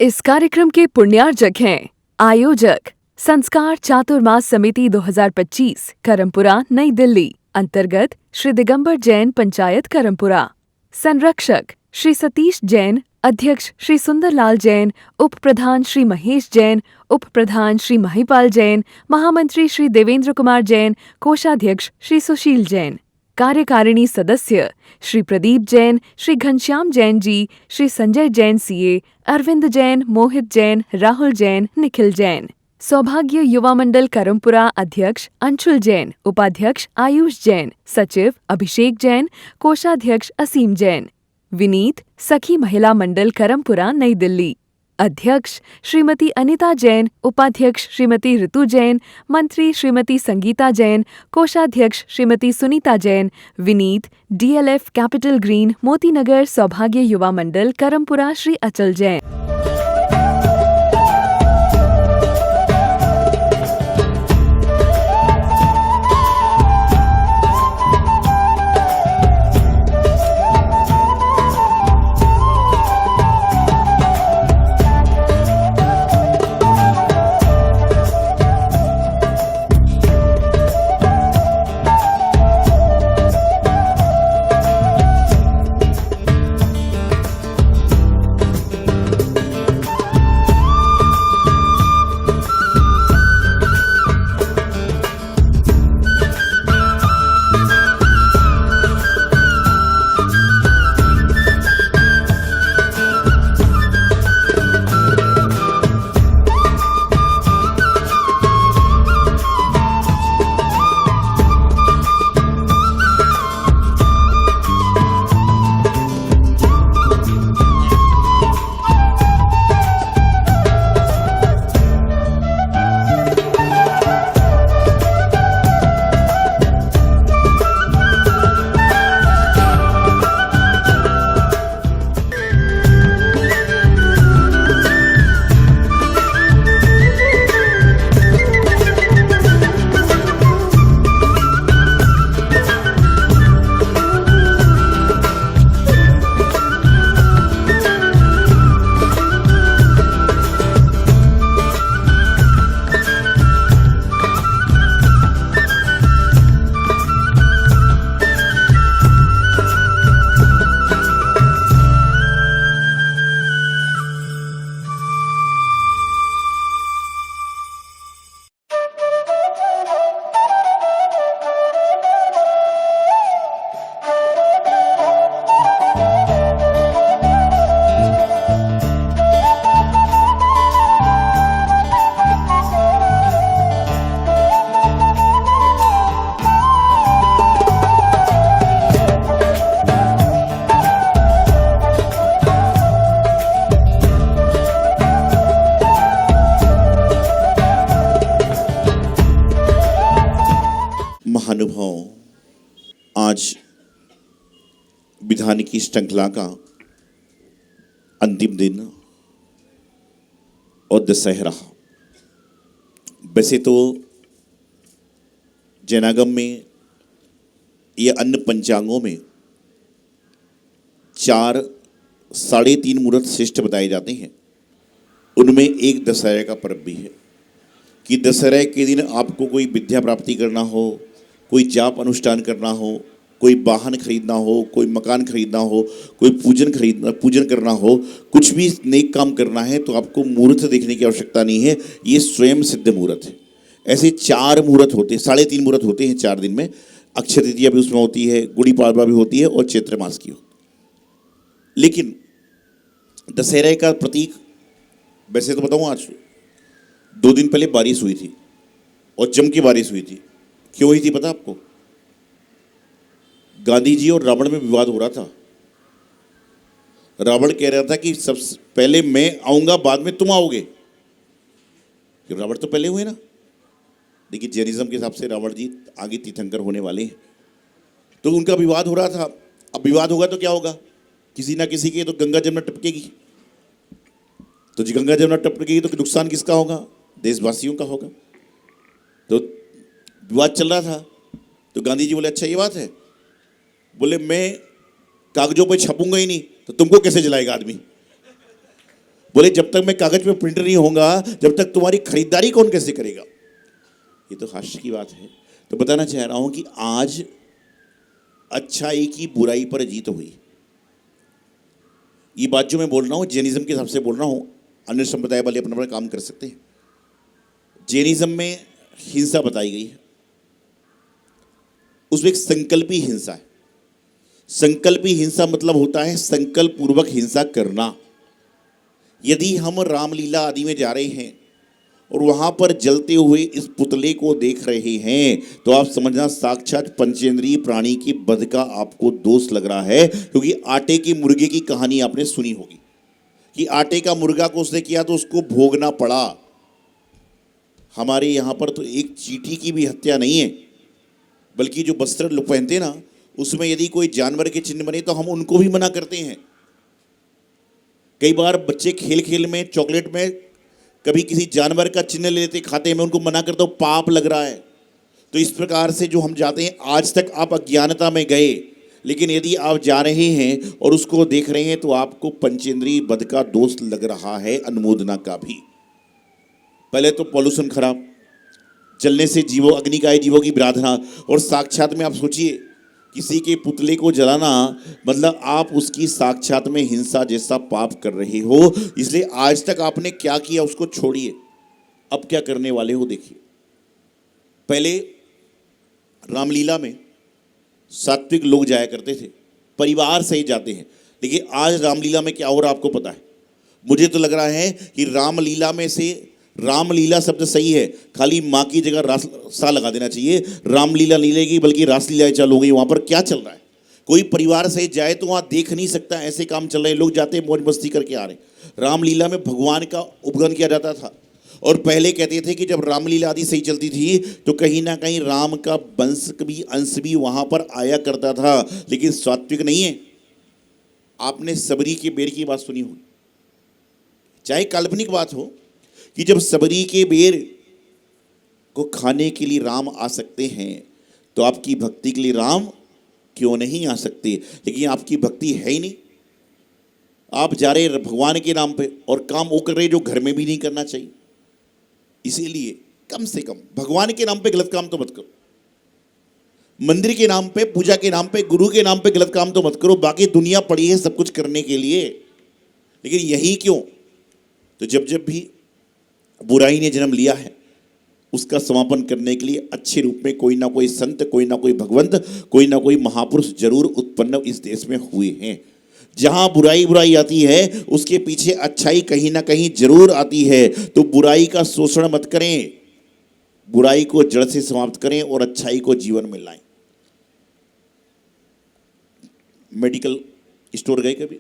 इस कार्यक्रम के पुण्यार्जक हैं आयोजक संस्कार चातुर्मास समिति 2025 करमपुरा नई दिल्ली अंतर्गत श्री दिगंबर जैन पंचायत करमपुरा। संरक्षक श्री सतीश जैन, अध्यक्ष श्री सुंदरलाल जैन, उप प्रधान श्री महेश जैन, उप प्रधान श्री महिपाल जैन, महामंत्री श्री देवेंद्र कुमार जैन, कोषाध्यक्ष श्री सुशील जैन। कार्यकारिणी सदस्य श्री प्रदीप जैन, श्री घनश्याम जैन जी, श्री संजय जैन सीए, अरविंद जैन, मोहित जैन, राहुल जैन, निखिल जैन। सौभाग्य युवा मंडल करमपुरा अध्यक्ष अंशुल जैन, उपाध्यक्ष आयुष जैन, सचिव अभिषेक जैन, कोषाध्यक्ष असीम जैन। विनीत सखी महिला मंडल करमपुरा नई दिल्ली अध्यक्ष श्रीमती अनिता जैन, उपाध्यक्ष श्रीमती ऋतु जैन, मंत्री श्रीमती संगीता जैन, कोषाध्यक्ष Shrimati Sunita Jain. Vineet DLF capital green Motinagar सौभाग्य युवा मंडल करमपुरा श्री अचल जैन। महानुभाव, आज विधान की श्रृंखला का अंतिम दिन और दशहरा। वैसे तो जैनागम में या अन्य पंचांगों में 4 साढ़े 3 मुहूर्त श्रेष्ठ बताए जाते हैं। उनमें एक दशहरा का पर्व भी है कि दशहरा के दिन आपको कोई विद्या प्राप्ति करना हो, कोई जाप अनुष्ठान करना हो, कोई वाहन खरीदना हो, कोई मकान खरीदना हो, कोई पूजन करना हो, कुछ भी नेक काम करना है तो आपको मुहूर्त देखने की आवश्यकता नहीं है। ये स्वयं सिद्ध मुहूर्त है। ऐसे 4 मुहूर्त होते हैं, साढ़े 3 मुहूर्त होते हैं 4 दिन में। अक्षय तृतीया भी उसमें होती है, गुड़ी पाड़वा भी होती है और चैत्र मास की होती। लेकिन दशहरा का प्रतीक, वैसे तो बताऊँ, आज 2 दिन पहले बारिश हुई थी और जम की बारिश हुई थी। क्यों हुई थी पता आपको? गांधी जी और रावण में विवाद हो रहा था। रावण कह रहा था कि सबसे पहले मैं आऊंगा, बाद में तुम आओगे। रावण तो पहले हुए ना। देखिए, जैनिज्म के हिसाब से रावण जी आगे तीर्थंकर होने वाले हैं, तो उनका विवाद हो रहा था। अब विवाद होगा तो क्या होगा? किसी ना किसी के तो गंगा जमुना टपकेगी। तो जी गंगा जमुना टपकेगी तो नुकसान किसका होगा? देशवासियों का होगा। तो विवाद चल रहा था, तो गांधी जी बोले अच्छा ये बात है, बोले मैं कागजों पर छपूंगा ही नहीं तो तुमको कैसे जलाएगा आदमी। बोले जब तक मैं कागज पे प्रिंट नहीं होऊंगा, जब तक तुम्हारी खरीदारी कौन कैसे करेगा। ये तो हास्य की बात है। तो बताना चाह रहा हूं कि आज अच्छाई की बुराई पर जीत हुई। ये बात जो मैं बोल रहा हूं जैनिज्म के हिसाब से बोल रहा हूं, अन्य संप्रदाय वाले अपना अपना काम कर सकते हैं। जैनिज्म में हिंसा बताई गई है, उसमें एक संकल्पी हिंसा है। संकल्पी हिंसा मतलब होता है संकल्प पूर्वक हिंसा करना। यदि हम रामलीला आदि में जा रहे हैं और वहां पर जलते हुए इस पुतले को देख रहे हैं तो आप समझना साक्षात पंचेंद्रीय प्राणी की वध का आपको दोष लग रहा है। क्योंकि आटे के मुर्गे की कहानी आपने सुनी होगी कि आटे का मुर्गा को उसने किया तो उसको भोगना पड़ा। हमारे यहाँ पर तो एक चींटी की भी हत्या नहीं है, बल्कि जो वस्त्र लोग पहनते हैं ना, उसमें यदि कोई जानवर के चिन्ह बने तो हम उनको भी मना करते हैं। कई बार बच्चे खेल खेल में चॉकलेट में कभी किसी जानवर का चिन्ह ले लेते खाते हैं, मैं उनको मना करता हूँ, पाप लग रहा है। तो इस प्रकार से जो हम जाते हैं, आज तक आप अज्ञानता में गए, लेकिन यदि आप जा रहे हैं और उसको देख रहे हैं तो आपको पंचेंद्रीय वध का दोष लग रहा है, अनुमोदना का भी। पहले तो पॉल्यूशन खराब, जलने से जीवों अग्निकाय जीवों की विराधना, और साक्षात में आप सोचिए किसी के पुतले को जलाना मतलब आप उसकी साक्षात में हिंसा जैसा पाप कर रहे हो। इसलिए आज तक आपने क्या किया उसको छोड़िए, अब क्या करने वाले हो देखिए। पहले रामलीला में सात्विक लोग जाया करते थे, परिवार से ही जाते हैं, लेकिन आज रामलीला में क्या हो रहा है आपको पता है। मुझे तो लग रहा है कि रामलीला में से रामलीला शब्द सही है, खाली माँ की जगह रास सा लगा देना चाहिए। रामलीला नहीं लेगी बल्कि रासलीलाएं चालू हो गई। वहाँ पर क्या चल रहा है, कोई परिवार से जाए तो वहाँ देख नहीं सकता, ऐसे काम चल रहे हैं। लोग जाते मौज मस्ती करके आ रहे हैं। रामलीला में भगवान का उपगमन किया जाता था, और पहले कहते थे कि जब रामलीला आदि सही चलती थी तो कहीं ना कहीं राम का वंश भी अंश भी वहाँ पर आया करता था, लेकिन सात्विक नहीं है। आपने सबरी के बेर की बात सुनी हो, चाहे काल्पनिक बात हो, कि जब सबरी के बेर को खाने के लिए राम आ सकते हैं तो आपकी भक्ति के लिए राम क्यों नहीं आ सकते। लेकिन आपकी भक्ति है ही नहीं, आप जा रहे भगवान के नाम पे और काम वो कर रहे जो घर में भी नहीं करना चाहिए। इसीलिए कम से कम भगवान के नाम पे गलत काम तो मत करो, मंदिर के नाम पे, पूजा के नाम पे, गुरु के नाम पे गलत काम तो मत करो। बाकी दुनिया पड़ी है सब कुछ करने के लिए, लेकिन यही क्यों। तो जब जब भी बुराई ने जन्म लिया है उसका समापन करने के लिए अच्छे रूप में कोई ना कोई संत, कोई ना कोई भगवंत, कोई ना कोई महापुरुष जरूर उत्पन्न इस देश में हुए हैं। जहां बुराई बुराई आती है उसके पीछे अच्छाई कहीं ना कहीं जरूर आती है। तो बुराई का शोषण मत करें, बुराई को जड़ से समाप्त करें और अच्छाई को जीवन में लाएं। मेडिकल स्टोर गए कभी?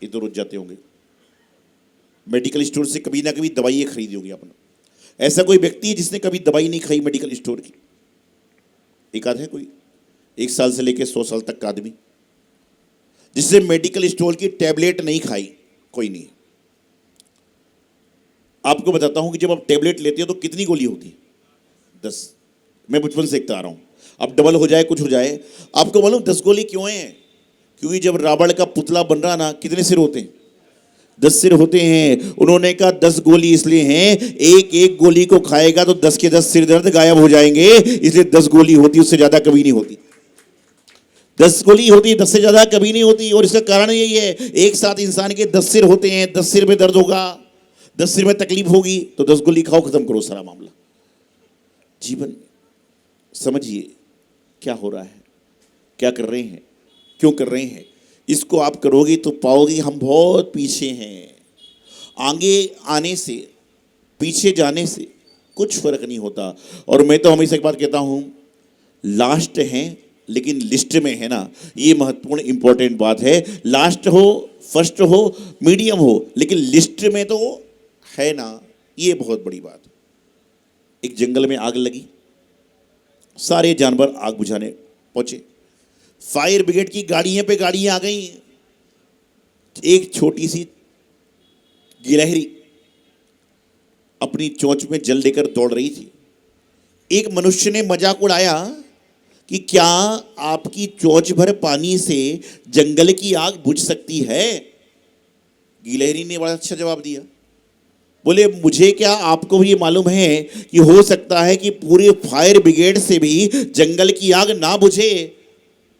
ये तो रोज जाते होंगे। मेडिकल स्टोर से कभी ना कभी दवाइयाँ खरीदी होगी आपने। ऐसा कोई व्यक्ति है जिसने कभी दवाई नहीं खाई मेडिकल स्टोर की? एक आध है कोई? 1 साल से लेकर 100 साल तक का आदमी जिसने मेडिकल स्टोर की टैबलेट नहीं खाई? कोई नहीं। आपको बताता हूं कि जब आप टैबलेट लेते हो तो कितनी गोली होती है? 10। मैं बचपन से देखता आ रहा हूं, अब डबल हो जाए कुछ हो जाए। आपको मालूम 10 गोली क्यों है? क्योंकि जब रावण का पुतला बन रहा ना, कितने सिर होते हैं? 10 सिर होते हैं। उन्होंने कहा 10 गोली इसलिए हैं, एक एक गोली को खाएगा तो 10 के 10 सिर दर्द गायब हो जाएंगे, इसलिए 10 गोली होती, उससे ज्यादा कभी नहीं होती। 10 गोली होती, 10 से ज्यादा कभी नहीं होती। और इसका कारण यही है, एक साथ इंसान के 10 सिर होते हैं, 10 सिर में दर्द होगा, 10 सिर में तकलीफ होगी, तो 10 गोली खाओ, खत्म करो सारा मामला। जीवन समझिए क्या हो रहा है, क्या कर रहे हैं, क्यों कर रहे हैं। इसको आप करोगे तो पाओगे हम बहुत पीछे हैं। आगे आने से, पीछे जाने से कुछ फर्क नहीं होता। और मैं तो हमेशा एक बात कहता हूं, लास्ट हैं लेकिन लिस्ट में है ना, ये महत्वपूर्ण इंपॉर्टेंट बात है। लास्ट हो, फर्स्ट हो, मीडियम हो, लेकिन लिस्ट में तो है ना, ये बहुत बड़ी बात। एक जंगल में आग लगी, सारे जानवर आग बुझाने पहुंचे, फायर ब्रिगेड की गाड़ियां पे गाड़ियां आ गई। एक छोटी सी गिलहरी अपनी चोंच में जल लेकर दौड़ रही थी। एक मनुष्य ने मजाक उड़ाया कि क्या आपकी चोंच भर पानी से जंगल की आग बुझ सकती है? गिलहरी ने बड़ा अच्छा जवाब दिया, बोले मुझे क्या आपको भी ये मालूम है कि हो सकता है कि पूरे फायर ब्रिगेड से भी जंगल की आग ना बुझे।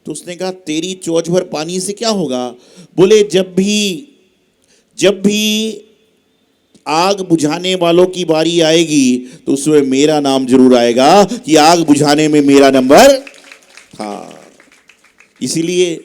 तो उसने कहा तेरी चोंच भर पानी से क्या होगा? बोले जब भी आग बुझाने वालों की बारी आएगी तो उसमें मेरा नाम जरूर आएगा कि आग बुझाने में मेरा नंबर था। इसीलिए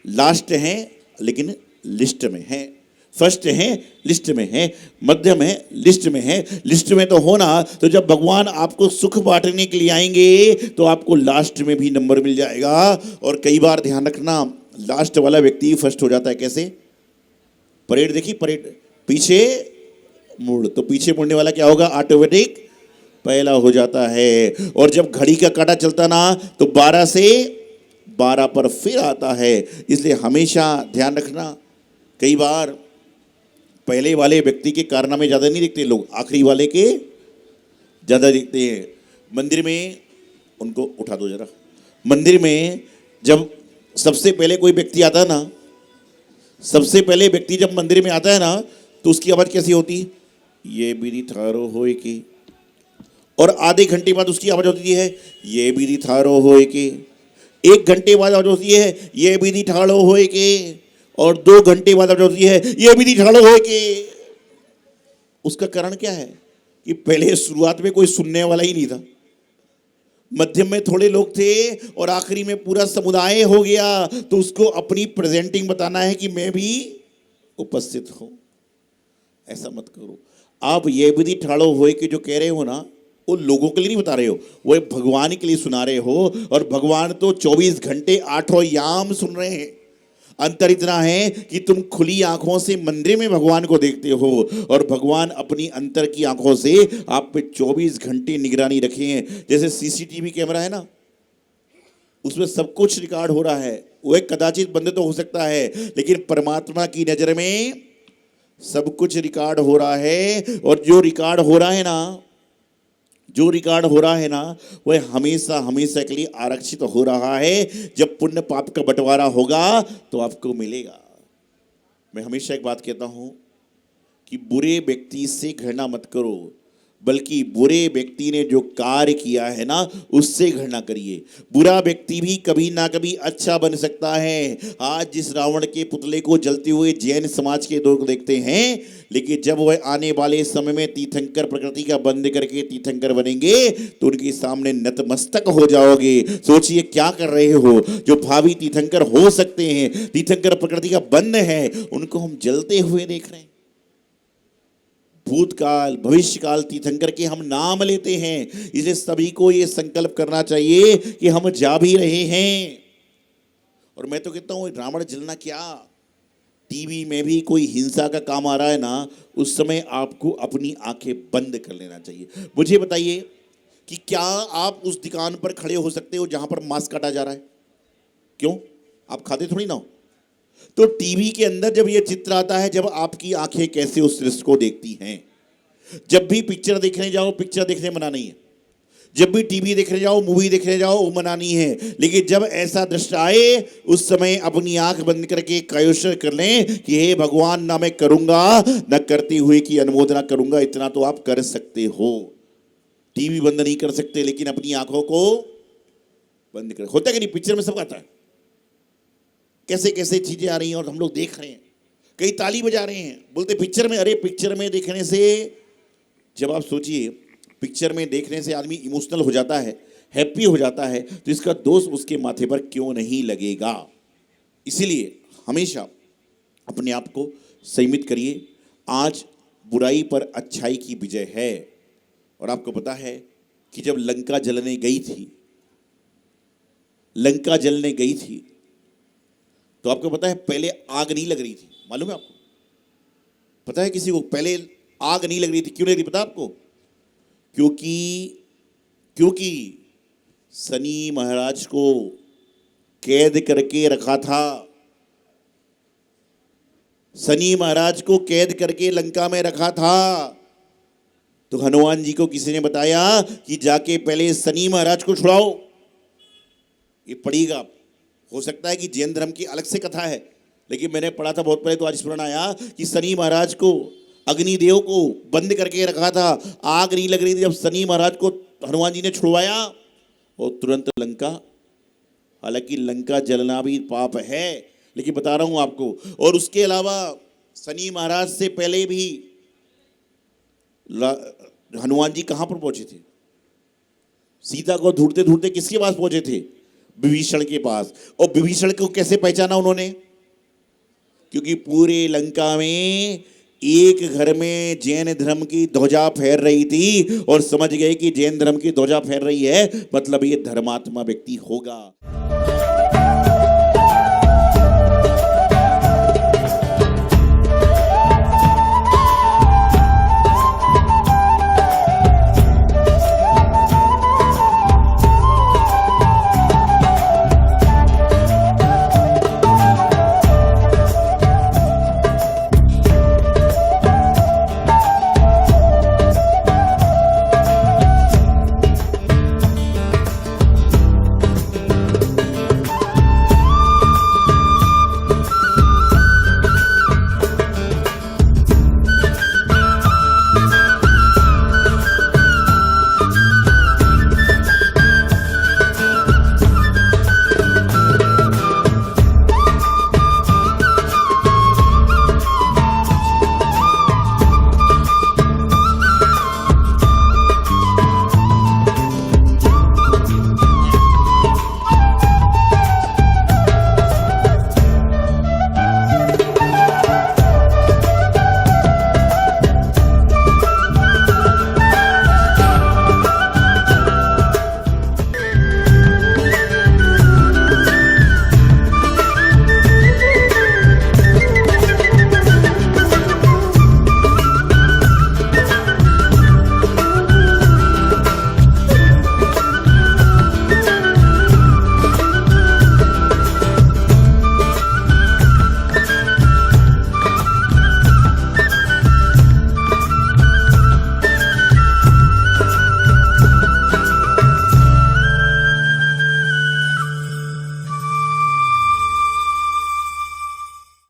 लास्ट है लेकिन लिस्ट में है, फर्स्ट है लिस्ट में है, मध्यम है लिस्ट में है। लिस्ट में तो होना, तो जब भगवान आपको सुख बांटने के लिए आएंगे तो आपको लास्ट में भी नंबर मिल जाएगा। और कई बार ध्यान रखना, लास्ट वाला व्यक्ति फर्स्ट हो जाता है। कैसे? परेड देखी, परेड पीछे मुड़, तो पीछे मुड़ने वाला क्या होगा? ऑटोमेटिक पहला हो जाता है। और जब घड़ी का कांटा चलता ना तो 12 से 12 पर फिर आता है। इसलिए हमेशा ध्यान रखना, कई बार पहले वाले व्यक्ति के कारनामे ज़्यादा नहीं दिखते लोग, आखिरी वाले के ज़्यादा दिखते हैं। मंदिर में उनको उठा दो जरा। मंदिर में जब सबसे पहले कोई व्यक्ति आता है ना, सबसे पहले व्यक्ति जब मंदिर में आता है ना तो उसकी आवाज़ कैसी होती है? ये विधि थारो होए की। और आधे घंटे बाद उसकी आवाज़ होती है ये विधि थारो होए की। 1 घंटे बाद आवाज़ होती है ये विधि ठाड़ो होए के। और 2 घंटे बाद आवाज़ होती है ये विधि ठाड़ो होए के। उसका कारण क्या है कि पहले शुरुआत में कोई सुनने वाला ही नहीं था, मध्यम में थोड़े लोग थे और आखिरी में पूरा समुदाय हो गया। तो उसको अपनी प्रेजेंटिंग बताना है कि मैं भी उपस्थित हूं। ऐसा मत करो। आप ये विधि ठाड़ो होए के जो कह रहे हो ना, वो लोगों के लिए नहीं बता रहे हो, वो भगवान के लिए सुना रहे हो। और भगवान तो 24 घंटे 8 याम सुन रहे हैं। अंतर इतना है कि तुम खुली आंखों से मंदिर में भगवान को देखते हो और भगवान अपनी अंतर की आंखों से आप पे 24 घंटे निगरानी रखे हैं। जैसे सीसीटीवी कैमरा है ना, उसमें सब कुछ रिकॉर्ड हो रहा है। वो एक कदाचित बंद तो हो सकता है, लेकिन परमात्मा की नजर में सब कुछ रिकॉर्ड हो रहा है। और जो रिकॉर्ड हो रहा है ना, वह हमेशा हमेशा के लिए आरक्षित हो रहा है। जब पुण्य पाप का बंटवारा होगा तो आपको मिलेगा। मैं हमेशा एक बात कहता हूं कि बुरे व्यक्ति से घृणा मत करो, बल्कि बुरे व्यक्ति ने जो कार्य किया है ना उससे घृणा करिए। बुरा व्यक्ति भी कभी ना कभी अच्छा बन सकता है। आज जिस रावण के पुतले को जलते हुए जैन समाज के लोग देखते हैं, लेकिन जब वह आने वाले समय में तीर्थंकर प्रकृति का बंद करके तीर्थंकर बनेंगे तो उनके सामने नतमस्तक हो जाओगे। सोचिए क्या कर रहे हो। जो भावी तीर्थंकर हो सकते हैं, तीर्थंकर प्रकृति का बंद है, उनको हम जलते हुए देख रहे हैं। भूतकाल भविष्यकाल तीर्थंकर के हम नाम लेते हैं। इसलिए सभी को ये संकल्प करना चाहिए कि हम जा भी रहे हैं। और मैं तो कहता हूं रावण जलना क्या, टीवी में भी कोई हिंसा का काम आ रहा है ना, उस समय आपको अपनी आंखें बंद कर लेना चाहिए। मुझे बताइए कि क्या आप उस दुकान पर खड़े हो सकते हो जहां पर मांस काटा जा रहा है? क्यों? आप खाते थोड़ी ना हो। तो टीवी के अंदर जब ये चित्र आता है, जब आपकी आंखें कैसे उस दृश्य को देखती हैं। जब भी पिक्चर देखने जाओ, पिक्चर देखने मना नहीं है। जब भी टीवी देखने जाओ, मूवी देखने जाओ, वो मना नहीं है। लेकिन जब ऐसा दृश्य आए उस समय अपनी आंख बंद करके कायोशर कर लें कि हे भगवान, ना मैं करूंगा ना करते हुए की अनुमोदना करूंगा। इतना तो आप कर सकते हो। टीवी बंद नहीं कर सकते, लेकिन अपनी आंखों को बंद कर। होता है कि नहीं? पिक्चर में सब आता है, कैसे कैसे चीजें आ रही हैं और हम लोग देख रहे हैं। कई ताली बजा रहे हैं, बोलते पिक्चर में। अरे पिक्चर में देखने से, जब आप सोचिए पिक्चर में देखने से आदमी इमोशनल हो जाता है, हैप्पी हो जाता है, तो इसका दोष उसके माथे पर क्यों नहीं लगेगा? इसीलिए हमेशा अपने आप को संयमित करिए। आज बुराई पर अच्छाई की विजय है। और आपको पता है कि जब लंका जलने गई थी, तो आपको पता है पहले आग नहीं लग रही थी। मालूम है आपको? पता है किसी को पहले आग नहीं लग रही थी? क्यों नहीं लग रही पता आपको? क्योंकि शनि महाराज को कैद करके रखा था। शनि महाराज को कैद करके लंका में रखा था। तो हनुमान जी को किसी ने बताया कि जाके पहले शनि महाराज को छुड़ाओ। ये पढ़िएगा। हो सकता है कि जैन धर्म की अलग से कथा है, लेकिन मैंने पढ़ा था बहुत पहले, तो आज स्मरण आया कि शनि महाराज को, अग्निदेव को बंद करके रखा था, आग नहीं लग रही थी। जब शनि महाराज को हनुमान जी ने छुड़वाया और तुरंत लंका, हालांकि लंका जलना भी पाप है, लेकिन बता रहा हूं आपको। और उसके अलावा शनि महाराज से पहले भी हनुमान जी कहां पर पहुंचे थे? सीता को ढूंढते ढूंढते किसके पास पहुंचे थे? विभीषण के पास। और विभीषण को कैसे पहचाना उन्होंने? क्योंकि पूरे लंका में एक घर में जैन धर्म की ध्वजा फहर रही थी और समझ गए कि जैन धर्म की ध्वजा फहर रही है, मतलब ये धर्मात्मा व्यक्ति होगा।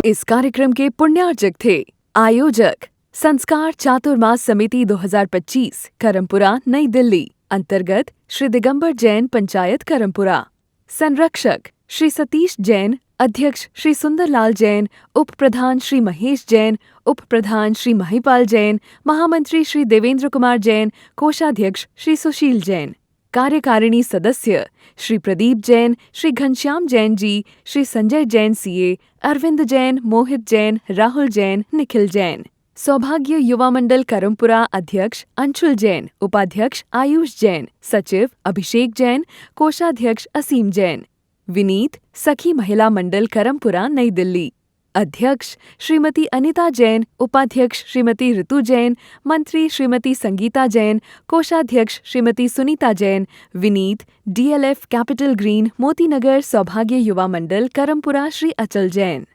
इस कार्यक्रम के पुण्यार्जक थे आयोजक संस्कार चातुर्मास समिति 2025 करमपुरा नई दिल्ली अंतर्गत श्री दिगंबर जैन पंचायत करमपुरा। संरक्षक श्री सतीश जैन, अध्यक्ष श्री सुंदरलाल जैन, उप प्रधान श्री महेश जैन, उप प्रधान श्री महिपाल जैन, महामंत्री श्री देवेंद्र कुमार जैन, कोषाध्यक्ष श्री सुशील जैन। कार्यकारिणी सदस्य श्री प्रदीप जैन, श्री घनश्याम जैन जी, श्री संजय जैन सीए, अरविंद जैन, मोहित जैन, राहुल जैन, निखिल जैन। सौभाग्य युवा मंडल करमपुरा अध्यक्ष अंशुल जैन, उपाध्यक्ष आयुष जैन, सचिव अभिषेक जैन, कोषाध्यक्ष असीम जैन। विनीत सखी महिला मंडल करमपुरा नई दिल्ली अध्यक्ष श्रीमती अनिता जैन, उपाध्यक्ष श्रीमती ऋतु जैन, मंत्री श्रीमती संगीता जैन, कोषाध्यक्ष Shrimati Sunita Jain. Vineet DLF capital green Motinagar सौभाग्य युवा मंडल करमपुरा श्री अचल जैन।